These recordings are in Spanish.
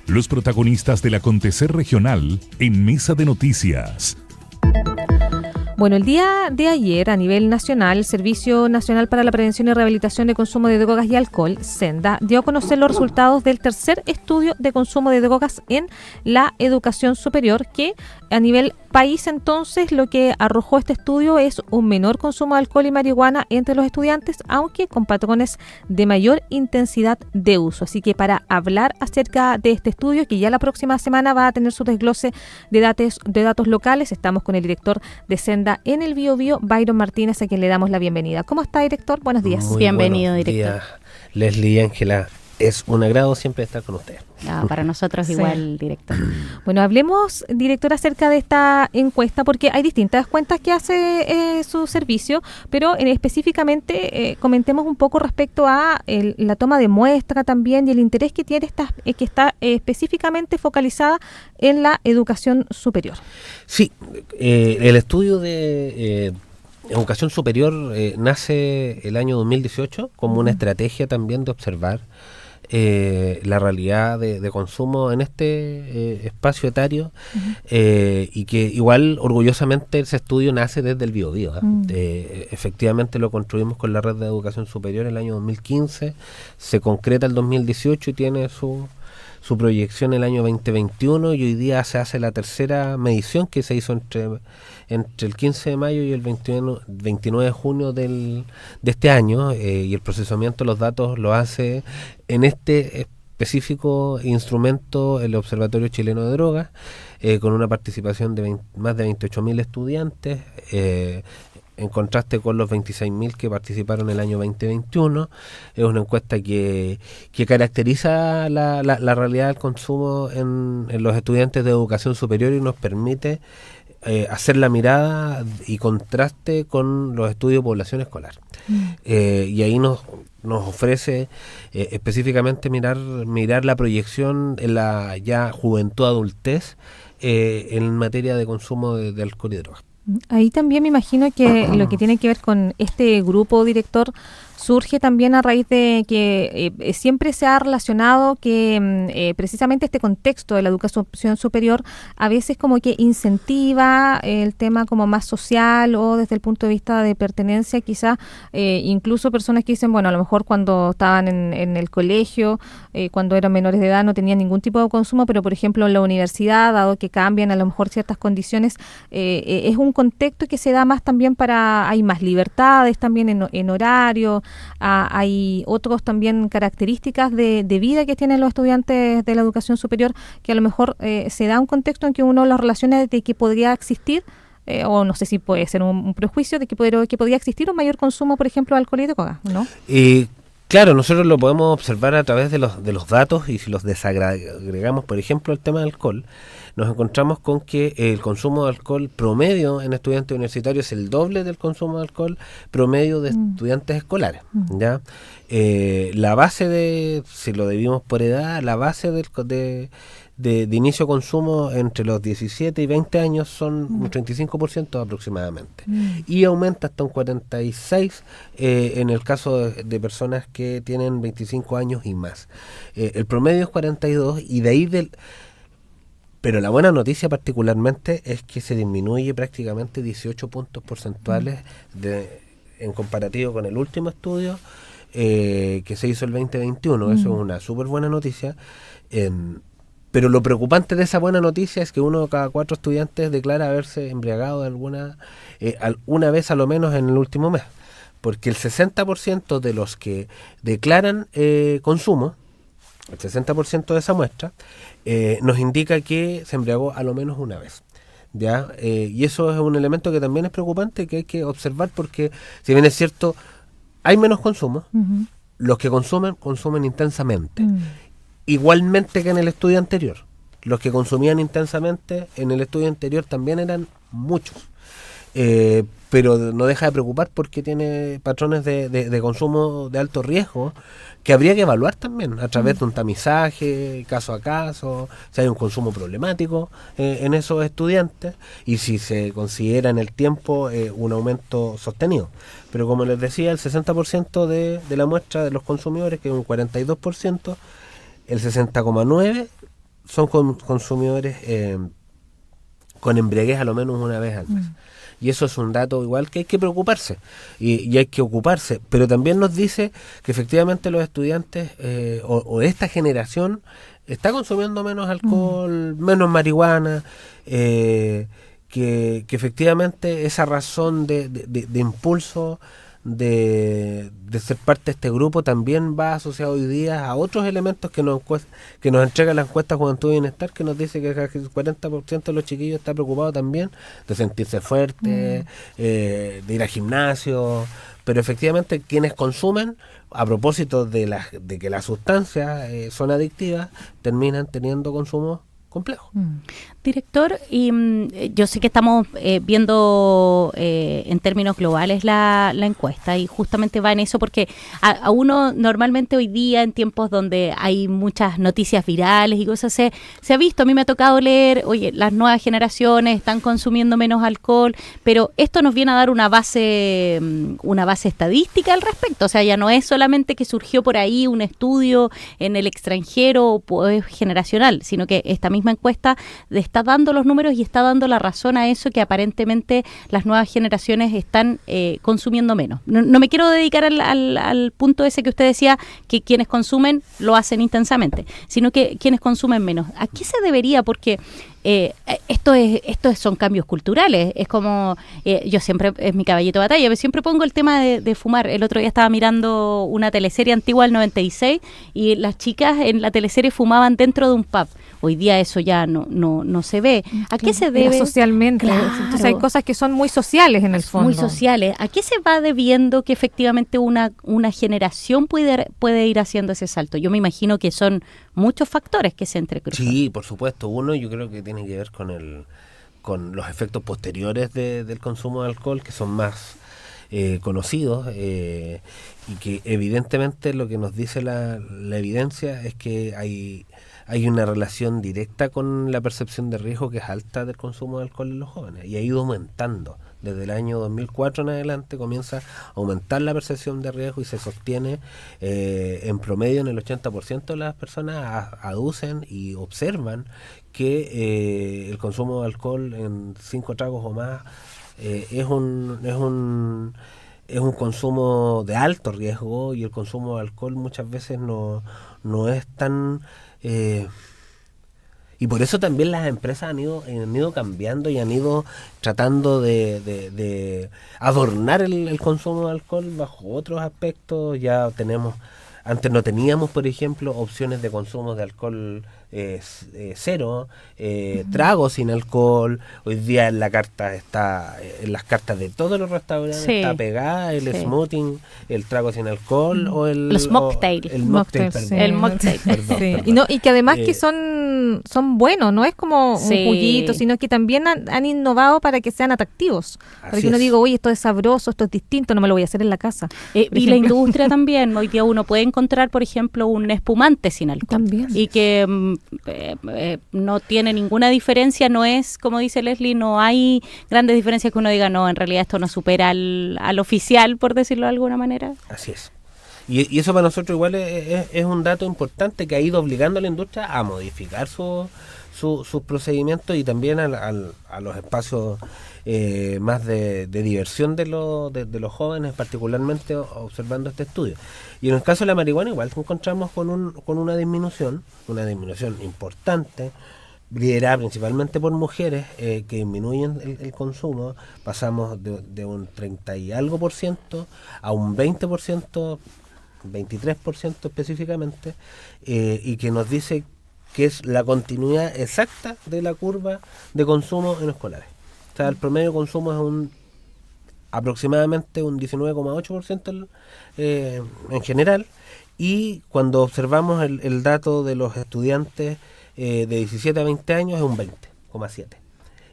Los protagonistas del acontecer regional en Mesa de Noticias. Bueno, el día de ayer, a nivel nacional, el Servicio Nacional para la Prevención y Rehabilitación de Consumo de Drogas y Alcohol, SENDA, dio a conocer los resultados del tercer estudio de consumo de drogas en la educación superior, que a nivel país, entonces, lo que arrojó este estudio es un menor consumo de alcohol y marihuana entre los estudiantes, aunque con patrones de mayor intensidad de uso. Así que para hablar acerca de este estudio, que ya la próxima semana va a tener su desglose de datos locales, estamos con el director de SENDA en el Biobío, Byron Martínez, a quien le damos la bienvenida. ¿Cómo está, director? Buenos días. Muy bienvenido, buenos director. Días, Leslie y Ángela. Es un agrado siempre estar con ustedes. Para nosotros igual, director. Bueno, hablemos, director, acerca de esta encuesta, porque hay distintas cuentas que hace su servicio, pero específicamente comentemos un poco respecto a la toma de muestra también y el interés que tiene que está específicamente focalizada en la educación superior. Sí, el estudio de educación superior nace el año 2018 como una estrategia también de observar la realidad de consumo en este espacio etario, y que igual orgullosamente ese estudio nace desde el Biobío. Efectivamente lo construimos con la red de educación superior el año 2015, se concreta el 2018 y tiene su proyección el año 2021, y hoy día se hace la tercera medición que se hizo entre el 15 de mayo y el 29 de junio de este año, y el procesamiento de los datos lo hace en este específico instrumento el Observatorio Chileno de Drogas, con una participación de más de 28.000 estudiantes, en contraste con los 26.000 que participaron el año 2021. Es una encuesta que caracteriza la realidad del consumo en los estudiantes de educación superior y nos permite hacer la mirada y contraste con los estudios de población escolar. Y ahí nos ofrece específicamente mirar la proyección en la ya juventud adultez en materia de consumo de alcohol y drogas. Ahí también me imagino que lo que tiene que ver con este grupo, director, surge también a raíz de que siempre se ha relacionado que precisamente este contexto de la educación superior a veces como que incentiva el tema como más social o desde el punto de vista de pertenencia, quizás incluso personas que dicen, bueno, a lo mejor cuando estaban en el colegio, cuando eran menores de edad no tenían ningún tipo de consumo, pero por ejemplo en la universidad, dado que cambian a lo mejor ciertas condiciones, es un contexto que se da más también hay más libertades también en horario. Hay otros también características de vida que tienen los estudiantes de la educación superior que a lo mejor se da un contexto en que uno los relaciona de que podría existir, o no sé si puede ser un prejuicio de que podría existir un mayor consumo, por ejemplo, de alcohol y drogas, ¿no? Claro, nosotros lo podemos observar a través de los datos, y si los desagregamos, por ejemplo, el tema del alcohol, nos encontramos con que el consumo de alcohol promedio en estudiantes universitarios es el doble del consumo de alcohol promedio de estudiantes escolares. ¿Ya? La base si lo dividimos por edad, la base de inicio de consumo entre los 17 y 20 años son un 35% aproximadamente, y aumenta hasta un 46% en el caso de personas que tienen 25 años y más. El promedio es 42%, y de ahí pero la buena noticia particularmente es que se disminuye prácticamente 18 puntos porcentuales en comparativo con el último estudio que se hizo el 2021. Eso es una súper buena noticia. Pero lo preocupante de esa buena noticia es que 1 de cada 4 estudiantes declara haberse embriagado alguna vez a lo menos en el último mes. Porque el 60% de los que declaran consumo, el 60% de esa muestra, nos indica que se embriagó a lo menos una vez. ¿Ya? Y eso es un elemento que también es preocupante, que hay que observar, porque si bien es cierto, hay menos consumo, los que consumen intensamente. Igualmente que en el estudio anterior. Los que consumían intensamente en el estudio anterior también eran muchos. Pero no deja de preocupar porque tiene patrones de consumo de alto riesgo que habría que evaluar también a través de un tamizaje, caso a caso, si hay un consumo problemático en esos estudiantes y si se considera en el tiempo un aumento sostenido. Pero como les decía, el 60% de la muestra de los consumidores, que es un 42%, el 60,9% son consumidores con embriaguez a lo menos una vez al mes. Y eso es un dato igual que hay que preocuparse y hay que ocuparse, pero también nos dice que efectivamente los estudiantes o esta generación está consumiendo menos alcohol, menos marihuana, que efectivamente esa razón de impulso de ser parte de este grupo también va asociado hoy día a otros elementos que nos entrega la encuesta Juventud y Bienestar, que nos dice que el 40% de los chiquillos está preocupado también de sentirse fuerte, de ir al gimnasio, pero efectivamente quienes consumen, a propósito de que las sustancias son adictivas, terminan teniendo consumos complejos. Director, y yo sé que estamos viendo en términos globales la encuesta, y justamente va en eso porque a uno normalmente hoy día, en tiempos donde hay muchas noticias virales y cosas, se ha visto, a mí me ha tocado leer, oye, las nuevas generaciones están consumiendo menos alcohol, pero esto nos viene a dar una base estadística al respecto. O sea, ya no es solamente que surgió por ahí un estudio en el extranjero o es generacional, sino que esta misma encuesta está dando los números y está dando la razón a eso, que aparentemente las nuevas generaciones están consumiendo menos. No me quiero dedicar al punto ese que usted decía, que quienes consumen lo hacen intensamente, sino que quienes consumen menos. ¿A qué se debería? Porque esto son cambios culturales. Es como, yo siempre, es mi caballito de batalla, pero siempre pongo el tema de fumar. El otro día estaba mirando una teleserie antigua del 96 y las chicas en la teleserie fumaban dentro de un pub. Hoy día eso ya no se ve. ¿A qué se debe? Socialmente. Claro. Entonces hay cosas que son muy sociales en el fondo. Muy sociales. ¿A qué se va debiendo que efectivamente una generación puede ir haciendo ese salto? Yo me imagino que son muchos factores que se entrecruzan. Sí, por supuesto. Uno, yo creo que tiene que ver con los efectos posteriores del consumo de alcohol, que son más conocidos, y que evidentemente lo que nos dice la evidencia es que hay una relación directa con la percepción de riesgo, que es alta, del consumo de alcohol en los jóvenes, y ha ido aumentando. Desde el año 2004 en adelante comienza a aumentar la percepción de riesgo y se sostiene en promedio en el 80% de las personas aducen y observan que el consumo de alcohol en 5 tragos o más es un consumo de alto riesgo, y el consumo de alcohol muchas veces no es tan... y por eso también las empresas han ido cambiando y han ido tratando de adornar el consumo de alcohol bajo otros aspectos. Ya antes no teníamos, por ejemplo, opciones de consumo de alcohol cero, tragos sin alcohol. Hoy día en las cartas de todos los restaurantes está pegada el smoothie, el trago sin alcohol o el mocktail. El mocktail, perdón. El mocktail. Perdón. Y que además que son buenos, no es como un juguito, sino que también han innovado para que sean atractivos. Para que uno diga, oye, esto es sabroso, esto es distinto, no me lo voy a hacer en la casa. Y la industria también. Hoy día uno puede encontrar, por ejemplo, un espumante sin alcohol. También. Y que no tiene ninguna diferencia, no es, como dice Leslie, no hay grandes diferencias que uno diga, no, en realidad esto no supera al oficial, por decirlo de alguna manera. Así es. Y eso para nosotros igual es un dato importante, que ha ido obligando a la industria a modificar sus procedimientos, y también a los espacios más de diversión de los jóvenes, particularmente observando este estudio. Y en el caso de la marihuana igual nos encontramos con una disminución importante, liderada principalmente por mujeres, que disminuyen el consumo. Pasamos de un 30 y algo por ciento a un 20%, 23% específicamente, y que nos dice que es la continuidad exacta de la curva de consumo en escolares. O sea, el promedio de consumo es aproximadamente un 19,8% en general, y cuando observamos el dato de los estudiantes de 17 a 20 años es un 20,7%.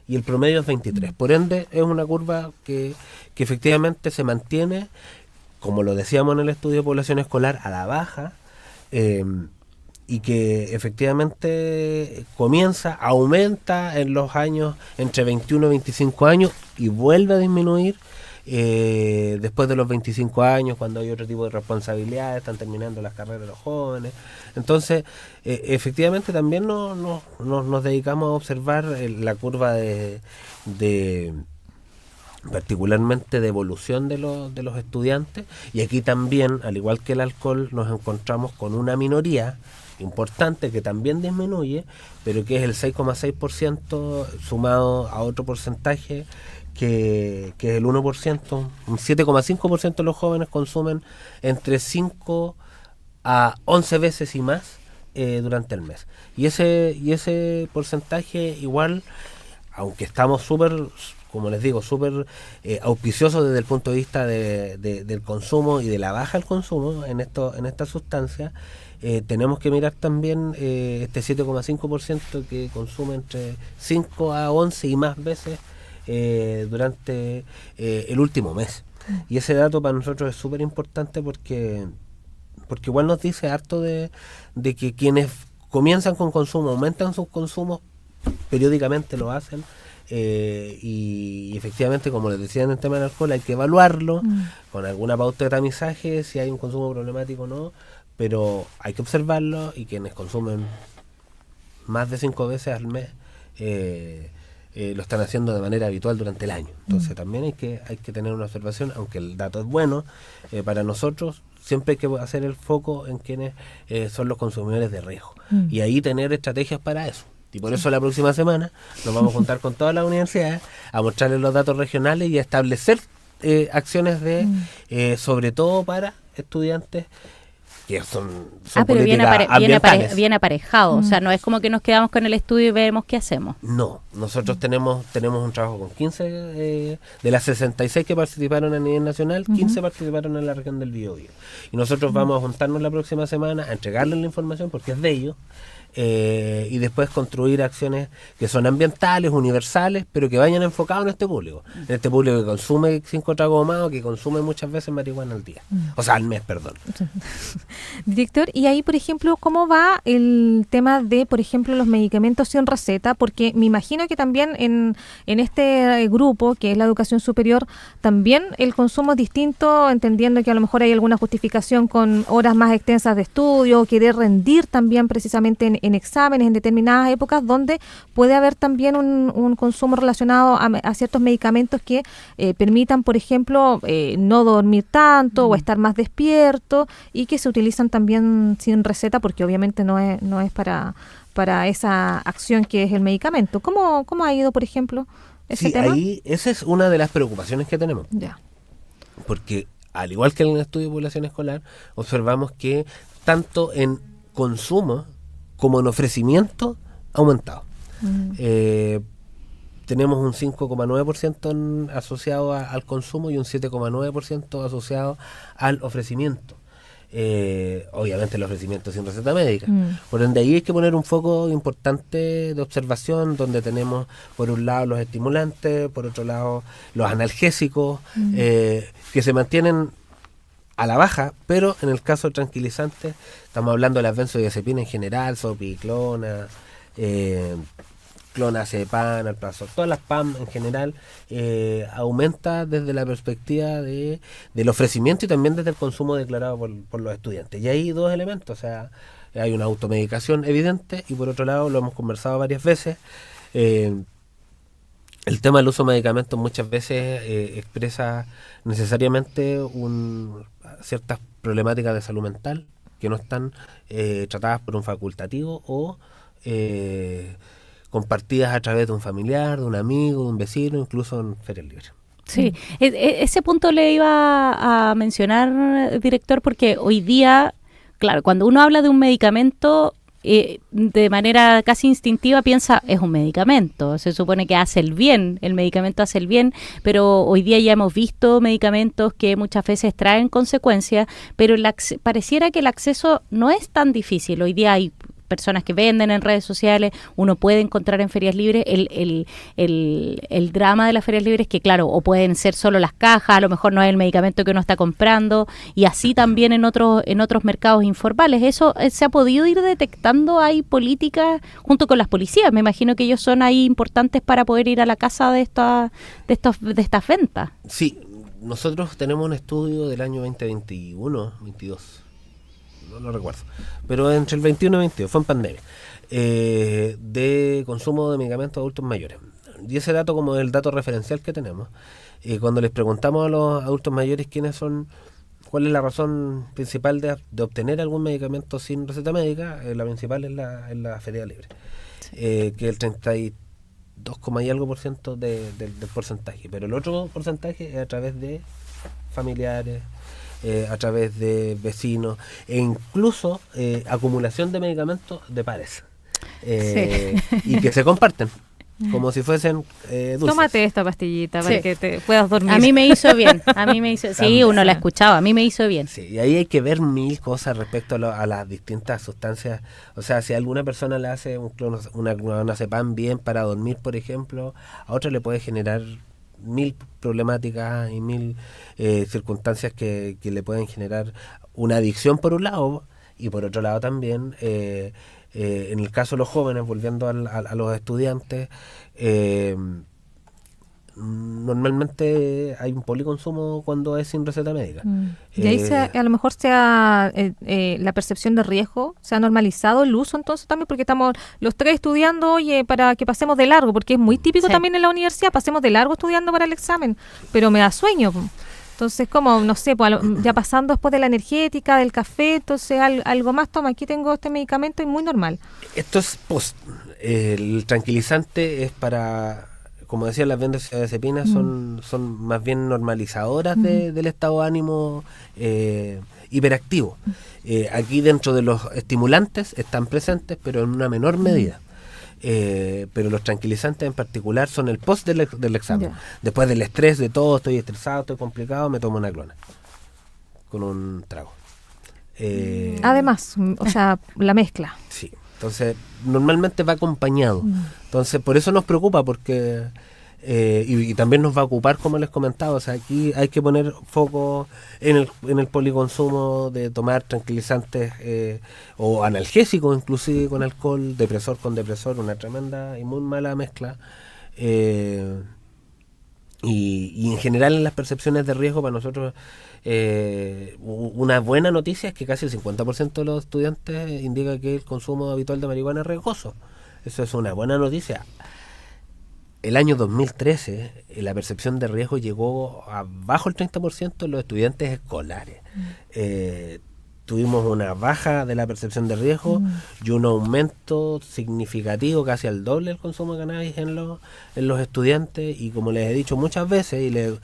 Y el promedio es 23%. Por ende, es una curva que efectivamente se mantiene, como lo decíamos en el estudio de población escolar, a la baja, y que efectivamente aumenta en los años entre 21 y 25 años y vuelve a disminuir después de los 25 años, cuando hay otro tipo de responsabilidades, están terminando las carreras los jóvenes. Entonces, efectivamente también nos dedicamos a observar la curva de particularmente de evolución de los estudiantes, y aquí también, al igual que el alcohol, nos encontramos con una minoría importante que también disminuye, pero que es el 6,6% sumado a otro porcentaje que es el 1%, un 7,5% de los jóvenes consumen entre 5 a 11 veces y más durante el mes. Y ese porcentaje igual, aunque estamos súper, como les digo, súper auspiciosos desde el punto de vista del consumo y de la baja del consumo en estas sustancias, tenemos que mirar también este 7,5% que consume entre 5 a 11 y más veces durante el último mes. Y ese dato para nosotros es súper importante porque igual nos dice harto de que quienes comienzan con consumo, aumentan sus consumos, periódicamente lo hacen, y efectivamente, como les decía en el tema del alcohol, hay que evaluarlo con alguna pauta de tamizaje, si hay un consumo problemático o no, pero hay que observarlo, y quienes consumen más de 5 veces al mes lo están haciendo de manera habitual durante el año. Entonces también hay que tener una observación, aunque el dato es bueno para nosotros. Siempre hay que hacer el foco en quienes son los consumidores de riesgo, y ahí tener estrategias para eso. Y por eso la próxima semana nos vamos a juntar con todas las universidades a mostrarles los datos regionales y a establecer acciones sobre todo para estudiantes que son pero políticas ambientales. viene aparejado, o sea, no es como que nos quedamos con el estudio y vemos qué hacemos. No, nosotros tenemos un trabajo con 15 de las 66 que participaron a nivel nacional, 15 participaron en la región del Biobío. Y nosotros vamos a juntarnos la próxima semana a entregarles la información porque es de ellos, y después construir acciones que son ambientales, universales, pero que vayan enfocados en este público que consume 5 tragos o más, o que consume muchas veces marihuana al día, o sea, al mes, perdón. Director, y ahí, por ejemplo, ¿cómo va el tema de, por ejemplo, los medicamentos sin receta? Porque me imagino que también en este grupo, que es la educación superior, también el consumo es distinto, entendiendo que a lo mejor hay alguna justificación con horas más extensas de estudio, querer rendir también precisamente en exámenes en determinadas épocas, donde puede haber también un consumo relacionado a ciertos medicamentos que permitan, por ejemplo, no dormir tanto o estar más despierto, y que se utilizan también sin receta, porque obviamente no es para esa acción que es el medicamento. ¿Cómo ha ido, por ejemplo, ese tema? Ahí esa es una de las preocupaciones que tenemos. Ya. Porque al igual que en el estudio de población escolar, observamos que tanto en consumo como en ofrecimiento ha aumentado. Tenemos un 5,9% asociado al consumo y un 7,9% asociado al ofrecimiento. Obviamente el ofrecimiento sin receta médica. Por ende, ahí hay que poner un foco importante de observación, donde tenemos por un lado los estimulantes, por otro lado los analgésicos, que se mantienen a la baja, pero en el caso de tranquilizantes estamos hablando de las benzodiazepinas en general, sopiclona, clonazepam, alprazolam, todas las PAM en general, aumenta desde la perspectiva del ofrecimiento y también desde el consumo declarado por los estudiantes. Y hay dos elementos, o sea, hay una automedicación evidente, y por otro lado, lo hemos conversado varias veces, el tema del uso de medicamentos muchas veces expresa necesariamente ciertas problemáticas de salud mental que no están tratadas por un facultativo o compartidas a través de un familiar, de un amigo, de un vecino, incluso en ferias libres. Sí, ese punto le iba a mencionar, director, porque hoy día, claro, cuando uno habla de un medicamento, de manera casi instintiva piensa, es un medicamento, se supone que hace el bien, el medicamento hace el bien, pero hoy día ya hemos visto medicamentos que muchas veces traen consecuencias, pero pareciera que el acceso no es tan difícil. Hoy día hay personas que venden en redes sociales, uno puede encontrar en ferias libres. El drama de las ferias libres es que, claro, o pueden ser solo las cajas, a lo mejor no es el medicamento que uno está comprando, y así también en otros mercados informales. Eso se ha podido ir detectando. Hay políticas junto con las policías, me imagino que ellos son ahí importantes para poder ir a la casa de estas ventas. Sí, nosotros tenemos un estudio del año 2021, 22, no lo recuerdo, pero entre el 21 y 22, fue en pandemia, de consumo de medicamentos a adultos mayores. Y ese dato, como el dato referencial que tenemos, cuando les preguntamos a los adultos mayores cuál es la razón principal de obtener algún medicamento sin receta médica, la principal es la feria libre, que el 32, y algo por ciento del porcentaje, pero el otro porcentaje es a través de familiares, a través de vecinos, e incluso acumulación de medicamentos de pares, y que se comparten como si fuesen dulces. Tómate esta pastillita para que te puedas dormir. A mí me hizo bien, sí, uno la escuchaba, a mí me hizo bien. Sí, y ahí hay que ver mil cosas respecto a las distintas sustancias. O sea, si a alguna persona le hace una clonazepam bien para dormir, por ejemplo, a otra le puede generar mil problemáticas y mil circunstancias que le pueden generar una adicción por un lado, y por otro lado también en el caso de los jóvenes, volviendo a los estudiantes, normalmente hay un policonsumo cuando es sin receta médica. Y ahí a lo mejor la percepción de riesgo, se ha normalizado el uso entonces también, porque estamos los tres estudiando, para que pasemos de largo, porque es muy típico también en la universidad, pasemos de largo estudiando para el examen, pero me da sueño. Entonces, como, no sé, ya pasando después de la energética, del café, entonces algo más, toma, aquí tengo este medicamento y muy normal. Esto es el tranquilizante es para, como decía, las benzodiazepinas son más bien normalizadoras del estado de ánimo hiperactivo. Aquí dentro de los estimulantes están presentes, pero en una menor medida. Pero los tranquilizantes en particular son el post del examen. Después del estrés, de todo, estoy estresado, estoy complicado, me tomo una clona con un trago. Además, o sea, la mezcla. Sí, entonces normalmente va acompañado. Entonces por eso nos preocupa, porque y también nos va a ocupar, como les comentaba. O sea, aquí hay que poner foco en el policonsumo de tomar tranquilizantes o analgésicos, inclusive con alcohol, depresor con depresor, una tremenda y muy mala mezcla. Y en general en las percepciones de riesgo para nosotros, una buena noticia es que casi el 50% de los estudiantes indica que el consumo habitual de marihuana es riesgoso. Eso es una buena noticia. El año 2013, la percepción de riesgo llegó a bajo el 30% en los estudiantes escolares. Tuvimos una baja de la percepción de riesgo y un aumento significativo, casi al doble del consumo de cannabis en los estudiantes. Y como les he dicho muchas veces,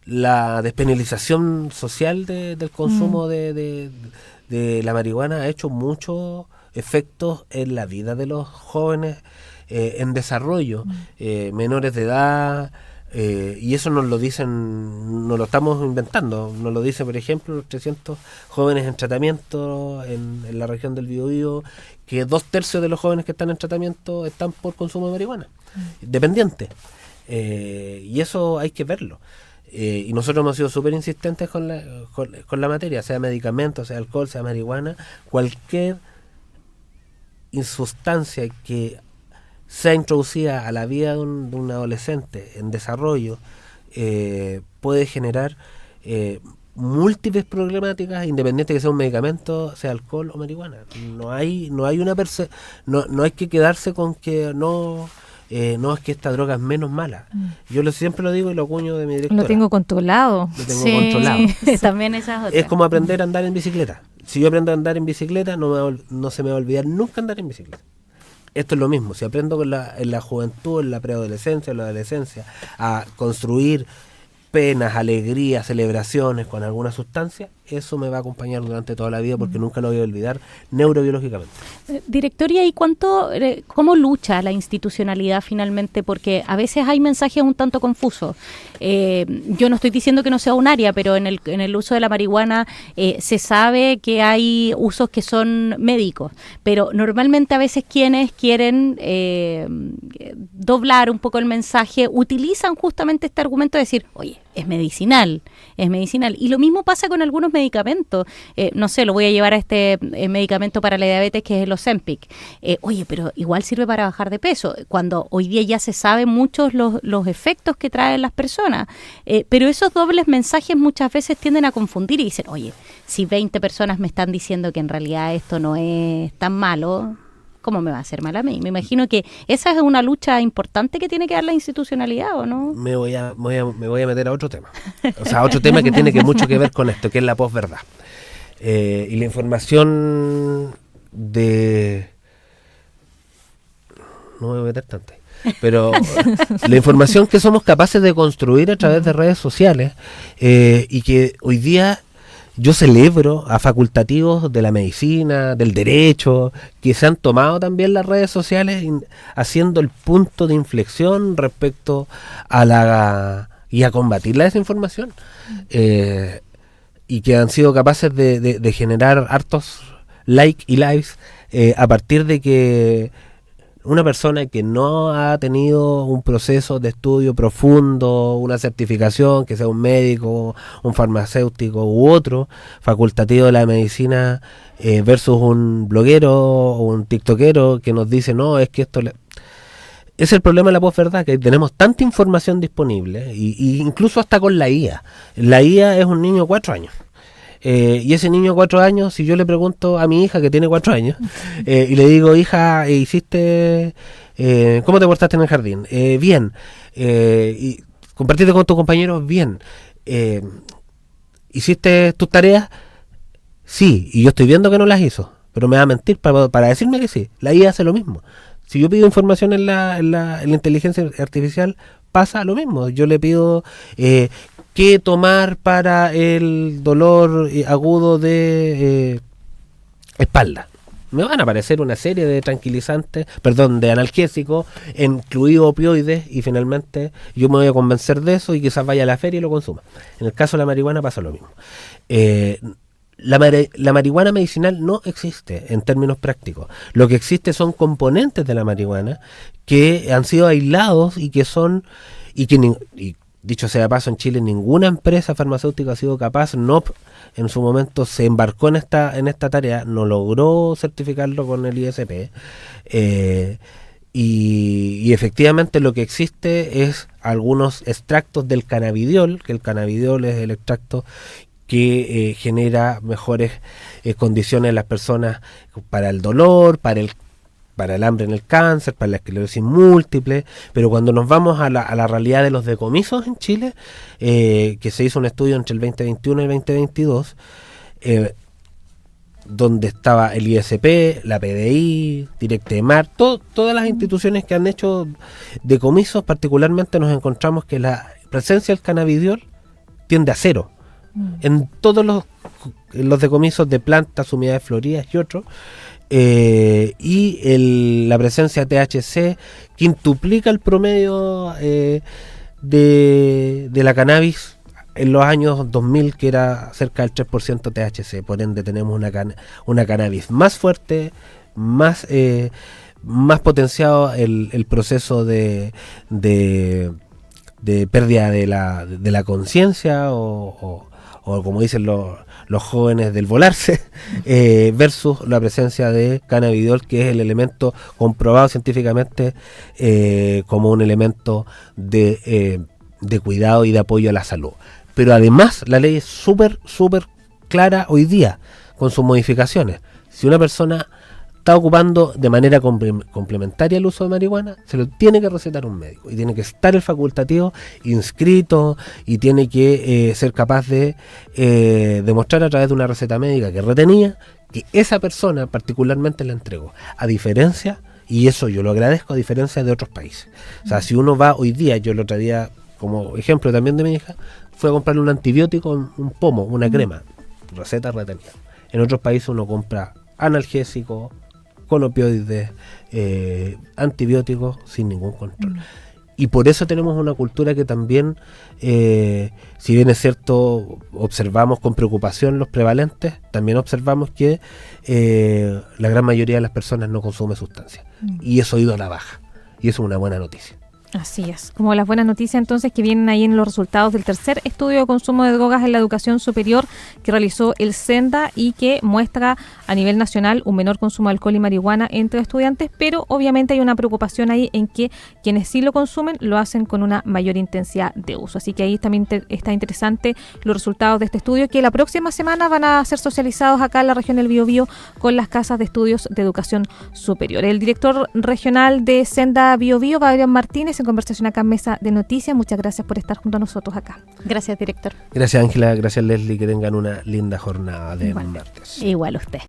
la despenalización social del consumo de la marihuana ha hecho muchos efectos en la vida de los jóvenes en desarrollo, menores de edad, y eso nos lo dicen, no lo estamos inventando, nos lo dice, por ejemplo, los 300 jóvenes en tratamiento en la región del Biobío, que 2/3 de los jóvenes que están en tratamiento están por consumo de marihuana, dependientes, y eso hay que verlo. Y nosotros hemos sido súper insistentes con la materia, sea medicamentos, sea alcohol, sea marihuana, cualquier sustancia que sea introducida a la vida de un adolescente en desarrollo puede generar múltiples problemáticas, independiente que sea un medicamento, sea alcohol o marihuana. No hay no hay que quedarse con que no es que esta droga es menos mala. Yo siempre lo digo y lo acuño de mi directora. Lo tengo controlado. Controlado. También esas otras. Es como aprender a andar en bicicleta. Si yo aprendo a andar en bicicleta, no se me va a olvidar nunca andar en bicicleta. Esto es lo mismo. Si aprendo en la juventud, en la preadolescencia, en la adolescencia, a construir penas, alegrías, celebraciones con alguna sustancia, eso me va a acompañar durante toda la vida, porque nunca lo voy a olvidar neurobiológicamente. Director, ¿y cómo lucha la institucionalidad finalmente? Porque a veces hay mensajes un tanto confusos. Yo no estoy diciendo que no sea un área, pero en el uso de la marihuana se sabe que hay usos que son médicos, pero normalmente a veces quienes quieren doblar un poco el mensaje utilizan justamente este argumento de decir, oye, es medicinal. Y lo mismo pasa con algunos medicamentos. No sé, lo voy a llevar a este medicamento para la diabetes que es el Ozempic. Oye, pero igual sirve para bajar de peso, cuando hoy día ya se sabe muchos los efectos que traen las personas. Pero esos dobles mensajes muchas veces tienden a confundir y dicen, oye, si 20 personas me están diciendo que en realidad esto no es tan malo, ¿cómo me va a hacer mal a mí? Me imagino que esa es una lucha importante que tiene que dar la institucionalidad, ¿o no? Me voy a meter a otro tema. O sea, otro tema que tiene mucho que ver con esto, que es la posverdad. Y la información de... No me voy a meter tanto. Pero la información que somos capaces de construir a través de redes sociales y que hoy día... Yo celebro a facultativos de la medicina, del derecho, que se han tomado también las redes sociales haciendo el punto de inflexión respecto a y a combatir la desinformación. Y que han sido capaces de generar hartos likes y likes a partir de que una persona que no ha tenido un proceso de estudio profundo, una certificación, que sea un médico, un farmacéutico u otro, facultativo de la medicina, versus un bloguero o un tiktokero que nos dice, no, es que esto... Es el problema de la posverdad, que tenemos tanta información disponible, y incluso hasta con la IA. La IA es un niño de 4 años. Y ese niño de 4 años, si yo le pregunto a mi hija que tiene 4 años y le digo, hija, ¿cómo te portaste en el jardín? Bien. Y compartiste con tus compañeros, bien. ¿Hiciste tus tareas? Sí, y yo estoy viendo que no las hizo, pero me va a mentir para decirme que sí. La IA hace lo mismo. Si yo pido información en la inteligencia artificial, pasa lo mismo. Yo le pido qué tomar para el dolor agudo de espalda. Me van a aparecer una serie de tranquilizantes, de analgésicos, incluidos opioides, y finalmente yo me voy a convencer de eso y quizás vaya a la feria y lo consuma. En el caso de la marihuana pasa lo mismo. La marihuana medicinal no existe en términos prácticos. Lo que existe son componentes de la marihuana que han sido aislados y que son... y dicho sea de paso, en Chile ninguna empresa farmacéutica ha sido capaz, en su momento se embarcó en esta tarea, no logró certificarlo con el ISP, y efectivamente lo que existe es algunos extractos del cannabidiol, que el cannabidiol es el extracto que genera mejores condiciones en las personas para el dolor, para el hambre en el cáncer, para la esclerosis múltiple. Pero cuando nos vamos a la realidad de los decomisos en Chile, que se hizo un estudio entre el 2021 y el 2022, donde estaba el ISP, la PDI, Directemar, todas las instituciones que han hecho decomisos, particularmente nos encontramos que la presencia del cannabidiol tiende a 0. En todos los decomisos de plantas, unidades floridas y otros, y la presencia de THC quintuplica el promedio de la cannabis en los años 2000, que era cerca del 3% THC. Por ende tenemos una cannabis más fuerte, más potenciado el proceso de pérdida de la conciencia o como dicen los jóvenes, del volarse, versus la presencia de cannabidiol, que es el elemento comprobado científicamente como un elemento de cuidado y de apoyo a la salud. Pero además la ley es súper clara hoy día, con sus modificaciones. Si una persona está ocupando de manera complementaria el uso de marihuana, se lo tiene que recetar un médico, y tiene que estar el facultativo inscrito, y tiene que ser capaz de demostrar a través de una receta médica que retenía que esa persona particularmente la entregó. A diferencia, y eso yo lo agradezco, a diferencia de otros países. O sea, si uno va hoy día, yo el otro día, como ejemplo también de mi hija, fue a comprarle un antibiótico, un pomo, una crema, receta retenida. En otros países uno compra analgésicos, con opioides, antibióticos, sin ningún control. Y por eso tenemos una cultura que también, si bien es cierto, observamos con preocupación los prevalentes, también observamos que la gran mayoría de las personas no consume sustancias. Y eso ha ido a la baja. Y eso es una buena noticia. Así es, como las buenas noticias entonces que vienen ahí en los resultados del tercer estudio de consumo de drogas en la educación superior que realizó el SENDA y que muestra a nivel nacional un menor consumo de alcohol y marihuana entre estudiantes, pero obviamente hay una preocupación ahí en que quienes sí lo consumen lo hacen con una mayor intensidad de uso. Así que ahí también está interesante los resultados de este estudio que la próxima semana van a ser socializados acá en la región del Biobío con las casas de estudios de educación superior. El director regional de SENDA Biobío, Adrián Martínez, en conversación acá en Mesa de Noticias. Muchas gracias por estar junto a nosotros acá. Gracias, director. Gracias, Ángela. Gracias, Leslie. Que tengan una linda jornada de martes. Igual usted.